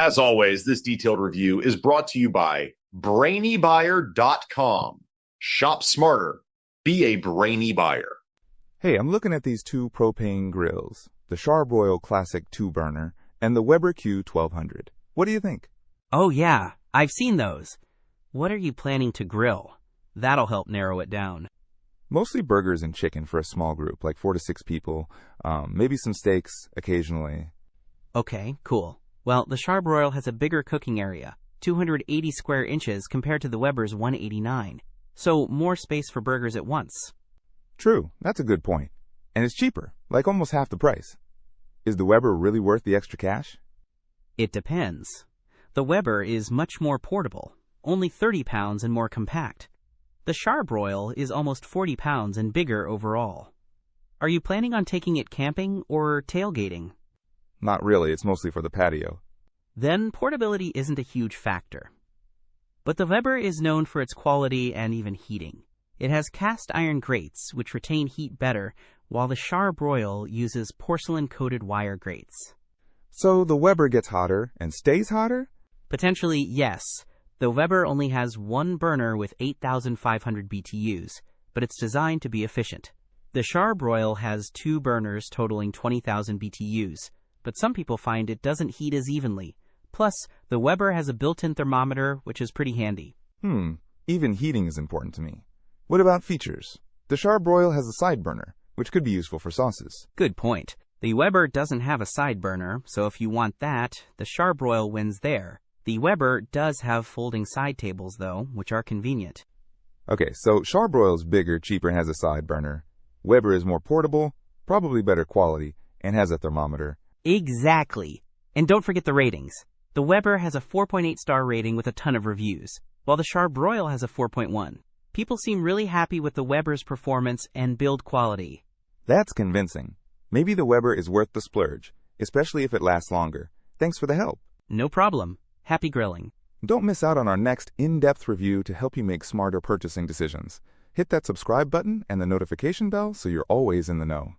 As always, this detailed review is brought to you by BrainyBuyer.com. Shop smarter. Be a brainy buyer. Hey, I'm looking at these two propane grills, the Charbroil Classic 2-burner and the Weber Q1200. What do you think? Oh yeah, I've seen those. What are you planning to grill? That'll help narrow it down. Mostly burgers and chicken for a small group, like 4 to 6 people. Maybe some steaks occasionally. Okay, cool. Well, the Charbroil has a bigger cooking area, 280 square inches compared to the Weber's 189. So more space for burgers at once. True, that's a good point. And it's cheaper, like almost half the price. Is the Weber really worth the extra cash? It depends. The Weber is much more portable, only 30 pounds and more compact. The Charbroil is almost 40 pounds and bigger overall. Are you planning on taking it camping or tailgating? Not really, it's mostly for the patio. Then portability isn't a huge factor. But the Weber is known for its quality and even heating. It has cast iron grates, which retain heat better, while the Charbroil uses porcelain-coated wire grates. So the Weber gets hotter and stays hotter? Potentially, yes. The Weber only has one burner with 8,500 BTUs, but it's designed to be efficient. The Charbroil has 2 burners totaling 20,000 BTUs, but some people find it doesn't heat as evenly. Plus, the Weber has a built-in thermometer, which is pretty handy. Even heating is important to me. What about features? The Charbroil has a side burner, which could be useful for sauces. Good point. The Weber doesn't have a side burner, so if you want that, the Charbroil wins there. The Weber does have folding side tables, though, which are convenient. Okay, so Charbroil is bigger, cheaper, and has a side burner. Weber is more portable, probably better quality, and has a thermometer. Exactly. And don't forget the ratings. The Weber has a 4.8-star rating with a ton of reviews, while the Charbroil has a 4.1. People seem really happy with the Weber's performance and build quality. That's convincing. Maybe the Weber is worth the splurge, especially if it lasts longer. Thanks for the help. No problem. Happy grilling. Don't miss out on our next in-depth review to help you make smarter purchasing decisions. Hit that subscribe button and the notification bell so you're always in the know.